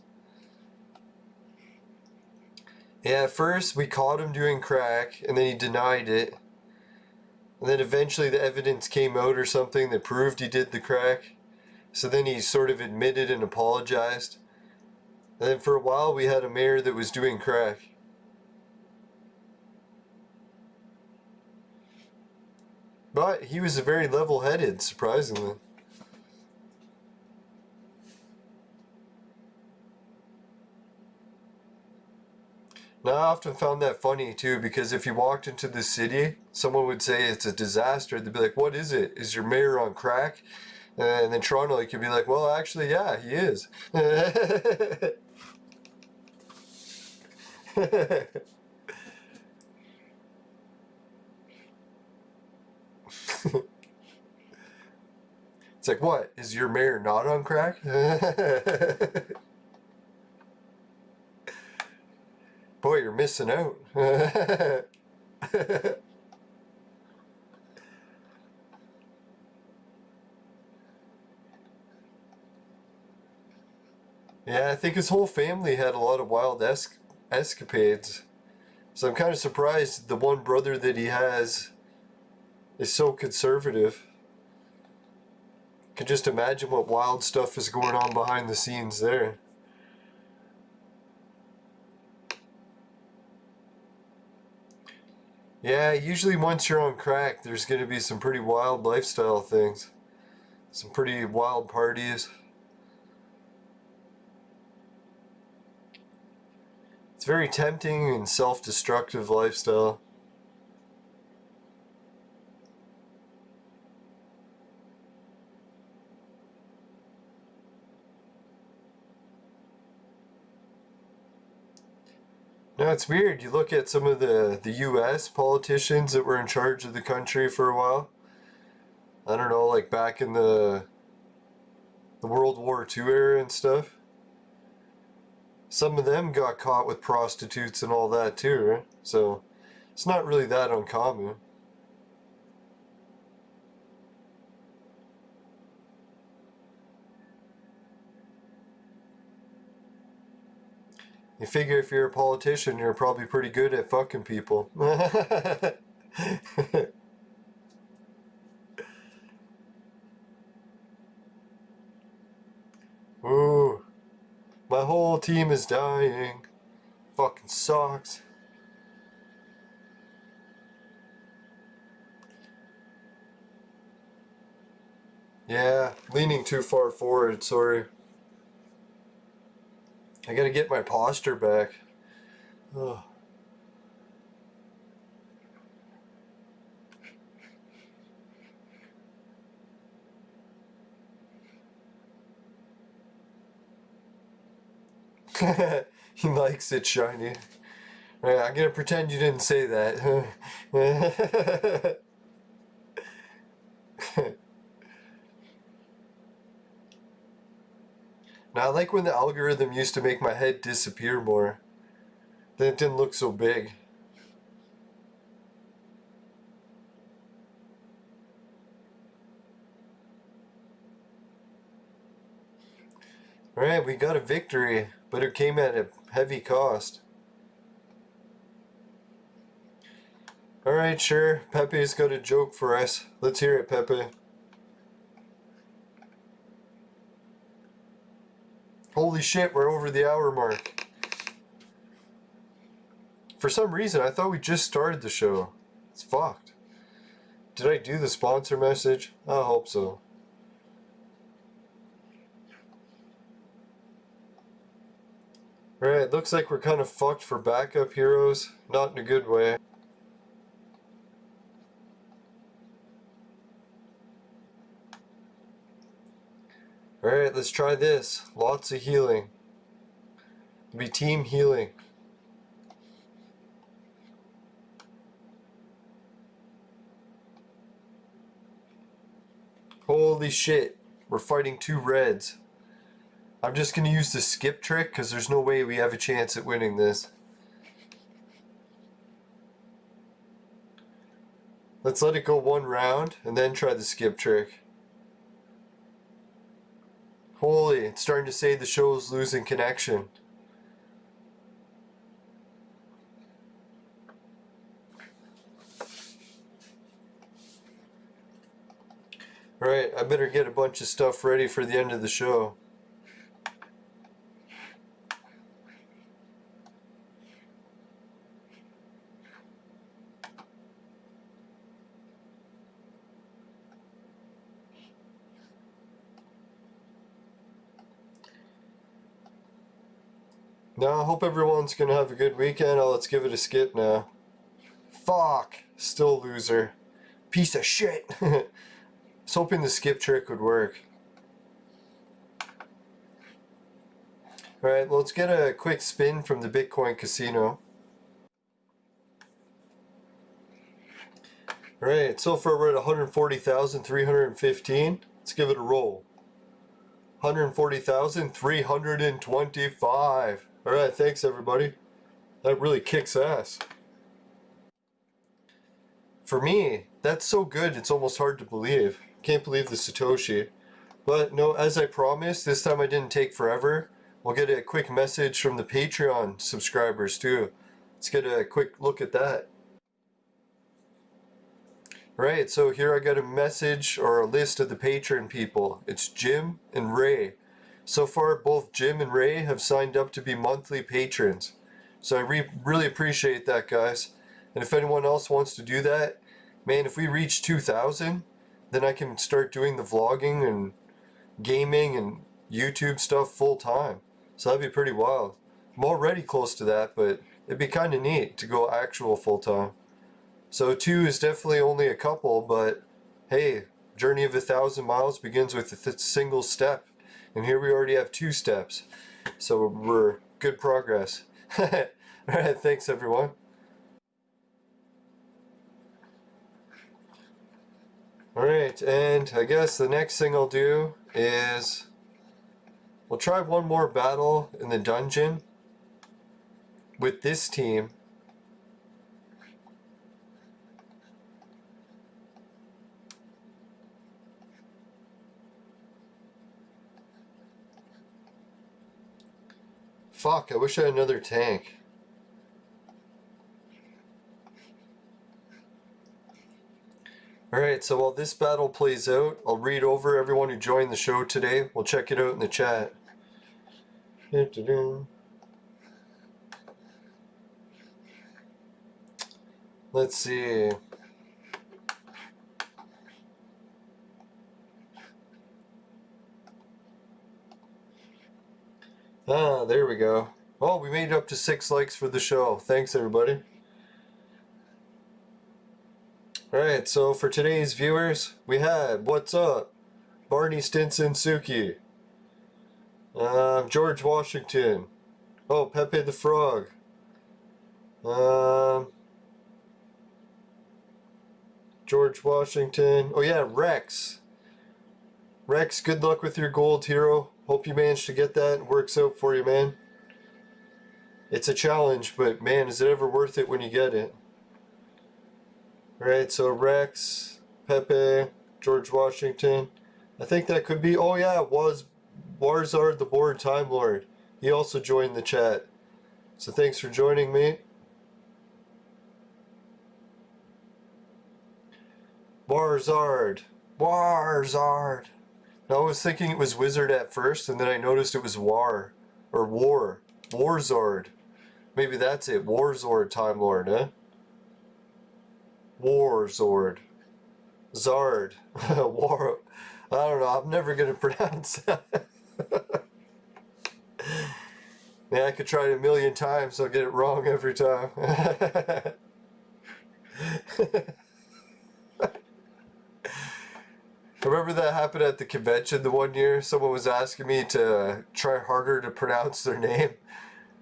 Yeah, at first we caught him doing crack, and then he denied it. And then eventually the evidence came out or something that proved he did the crack. So then he sort of admitted and apologized. And then for a while we had a mayor that was doing crack. But he was very level-headed, surprisingly. Now, I often found that funny too, because if you walked into the city, someone would say it's a disaster. They'd be like, "What is it? Is your mayor on crack?" And in Toronto, you could be like, "Well, actually, yeah, he is." It's like, what? Is your mayor not on crack? Boy, you're missing out. Yeah, I think his whole family had a lot of wild escapades. So I'm kind of surprised the one brother that he has is so conservative. Can just imagine what wild stuff is going on behind the scenes there. Yeah, usually once you're on crack, there's going to be some pretty wild lifestyle things. Some pretty wild parties. It's very tempting and self-destructive lifestyle. Now it's weird, you look at some of the US politicians that were in charge of the country for a while. I don't know, like back in the World War II era and stuff. Some of them got caught with prostitutes and all that too, right? So it's not really that uncommon. You figure if you're a politician, you're probably pretty good at fucking people. Ooh, my whole team is dying. Fucking sucks. Yeah, leaning too far forward, sorry. I gotta get my posture back. Ugh. He likes it shiny. Right, I'm gonna pretend you didn't say that. Now I like when the algorithm used to make my head disappear more. Then it didn't look so big. Alright, we got a victory, but it came at a heavy cost. Alright, sure. Pepe's got a joke for us. Let's hear it, Pepe. Holy shit, we're over the hour mark. For some reason, I thought we just started the show. It's fucked. Did I do the sponsor message? I hope so. Alright, looks like we're kind of fucked for backup heroes. Not in a good way. Alright, let's try this. Lots of healing. It'll be team healing. Holy shit. We're fighting two reds. I'm just going to use the skip trick because there's no way we have a chance at winning this. Let's let it go one round and then try the skip trick. Holy, it's starting to say the show's losing connection. Alright, I better get a bunch of stuff ready for the end of the show. Now, I hope everyone's gonna have a good weekend. Oh, let's give it a skip now. Fuck! Still loser. Piece of shit! I was hoping the skip trick would work. Alright, well, let's get a quick spin from the Bitcoin casino. Alright, so far we're at 140,315. Let's give it a roll. 140,325. Alright, thanks everybody. That really kicks ass. For me, that's so good it's almost hard to believe. Can't believe the Satoshi. But no, as I promised, this time I didn't take forever. We'll get a quick message from the Patreon subscribers too. Let's get a quick look at that. Right, so here I got a message or a list of the patron people. It's Jim and Ray. So far, both Jim and Ray have signed up to be monthly patrons. So I really appreciate that, guys. And if anyone else wants to do that, man, if we reach 2,000, then I can start doing the vlogging and gaming and YouTube stuff full time. So that'd be pretty wild. I'm already close to that, but it'd be kind of neat to go actual full time. So 2 is definitely only a couple, but hey, journey of 1,000 miles begins with a single step. And here we already have 2 steps. So we're good progress. Alright, thanks everyone. Alright, and I guess the next thing I'll do is we'll try one more battle in the dungeon with this team. Fuck, I wish I had another tank. Alright, so while this battle plays out, I'll read over everyone who joined the show today. We'll check it out in the chat. Let's see. Ah, there we go. Oh, we made it up to 6 likes for the show. Thanks, everybody. Alright, so for today's viewers, we had What's Up? Barney Stinson Suki. George Washington. Oh, Pepe the Frog. George Washington. Oh yeah, Rex. Rex, good luck with your gold, hero. Hope you manage to get that. It works out for you, man. It's a challenge, but man, is it ever worth it when you get it. Alright, so Rex, Pepe, George Washington. I think that could be, oh yeah, it was Warzard the Bored Time Lord. He also joined the chat. So thanks for joining me. Warzard. Warzard. Now, I was thinking it was Wizard at first, and then I noticed it was War. Or War. Warzord. Maybe that's it. Warzord Time Lord, eh? Warzord. Zard. War. I don't know. I'm never going to pronounce that. Yeah, I could try it a million times. I'll get it wrong every time. I remember remember that happened at the convention the one year? Someone was asking me to try harder to pronounce their name.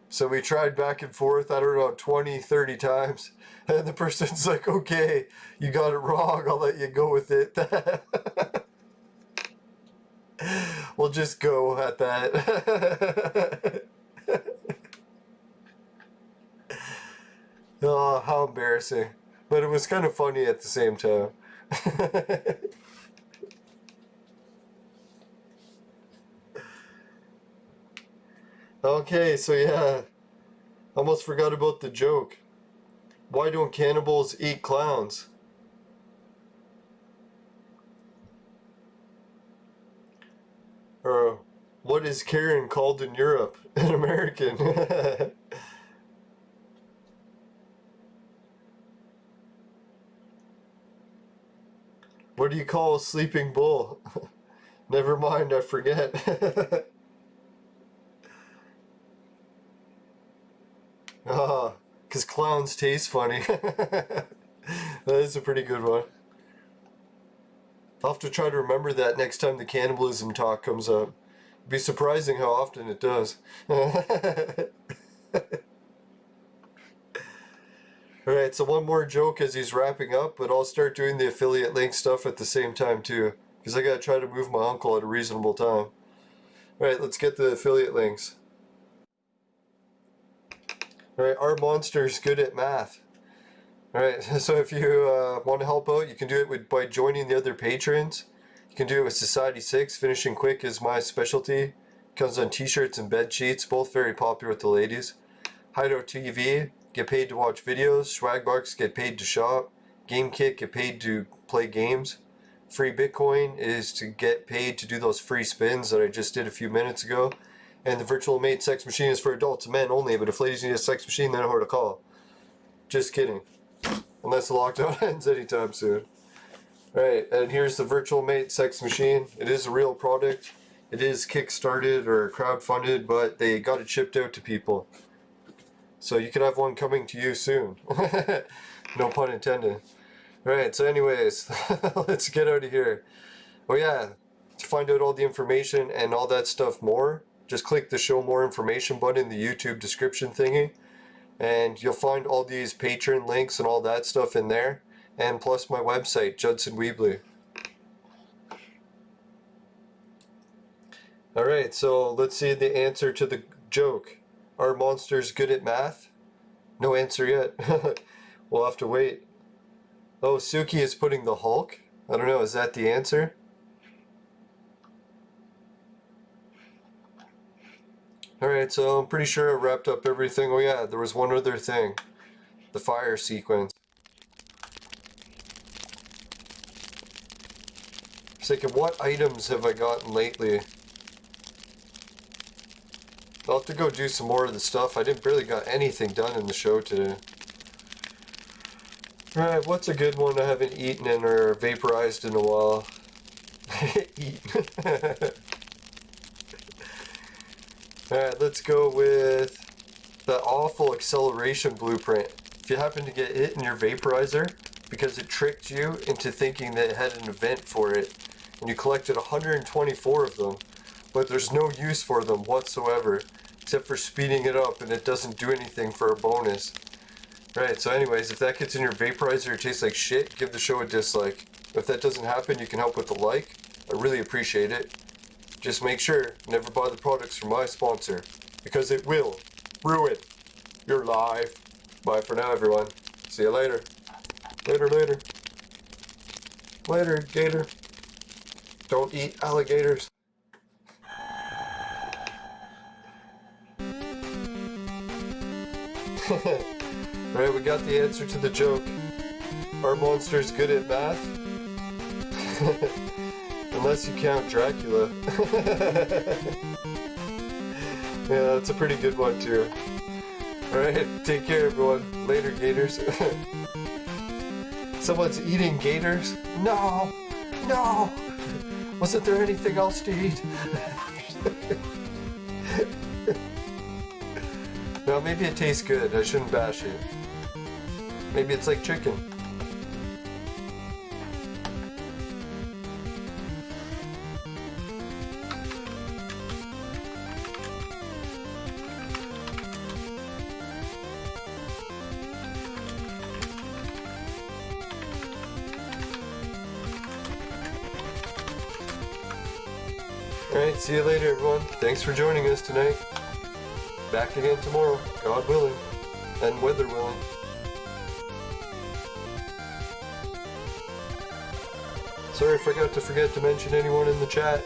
So we tried back and forth, I don't know, 20, 30 times. And the person's like, okay, you got it wrong, I'll let you go with it. We'll just go at that. Oh, how embarrassing. But it was kind of funny at the same time. Okay, so yeah, almost forgot about the joke. Why don't cannibals eat clowns? Or what is Karen called in Europe? An American. What do you call a sleeping bull? Never mind, I forget. Ah, because clowns taste funny. That is a pretty good one. I'll have to try to remember that next time the cannibalism talk comes up. It'd be surprising how often it does. Alright, so one more joke as he's wrapping up, but I'll start doing the affiliate link stuff at the same time too. Because I gotta try to move my uncle at a reasonable time. Alright, let's get the affiliate links. Alright, our monster's good at math. Alright, so if you want to help out, you can do it by joining the other patrons. You can do it with Society 6. Finishing quick is my specialty. Comes on t-shirts and bed sheets, both very popular with the ladies. Hideout TV, get paid to watch videos. Swagbox, get paid to shop. GameKit, get paid to play games. Free Bitcoin is to get paid to do those free spins that I just did a few minutes ago. And the virtual mate sex machine is for adults and men only, but if ladies need a sex machine, they know who to call. Just kidding. Unless the lockdown ends anytime soon. Alright, and here's the virtual mate sex machine. It is a real product. It is kickstarted or crowdfunded, but they got it shipped out to people. So you could have one coming to you soon. No pun intended. Alright, so anyways, let's get out of here. Oh yeah, to find out all the information and all that stuff more, just click the show more information button in the YouTube description thingy. And you'll find all these patron links and all that stuff in there. And plus my website, Judson Weebly. Alright, so let's see the answer to the joke. Are monsters good at math? No answer yet. We'll have to wait. Oh, Suki is putting the Hulk? I don't know, is that the answer? Alright, so I'm pretty sure I wrapped up everything. Oh yeah, there was one other thing. The fire sequence. It's like, what items have I gotten lately? I'll have to go do some more of the stuff. I didn't really got anything done in the show today. Alright, what's a good one I haven't eaten in or vaporized in a while? Eat. Alright, let's go with the awful acceleration blueprint. If you happen to get hit in your vaporizer because it tricked you into thinking that it had an event for it, and you collected 124 of them, but there's no use for them whatsoever, except for speeding it up, and it doesn't do anything for a bonus. Right, so anyways, if that gets in your vaporizer, it tastes like shit, give the show a dislike. If that doesn't happen, you can help with a like. I really appreciate it. Just make sure, never buy the products from my sponsor, because it will ruin your life. Bye for now, everyone. See you later. Later, later. Later, gator. Don't eat alligators. Right, we got the answer to the joke. Are monsters good at math? Unless you count Dracula. Yeah, that's a pretty good one too. Alright, take care everyone. Later, gators. Someone's eating gators? No! No! Wasn't there anything else to eat? No, maybe it tastes good. I shouldn't bash it. Maybe it's like chicken. Alright, see you later everyone. Thanks for joining us tonight. Back again tomorrow, God willing, and weather willing. Sorry if I forgot to mention anyone in the chat.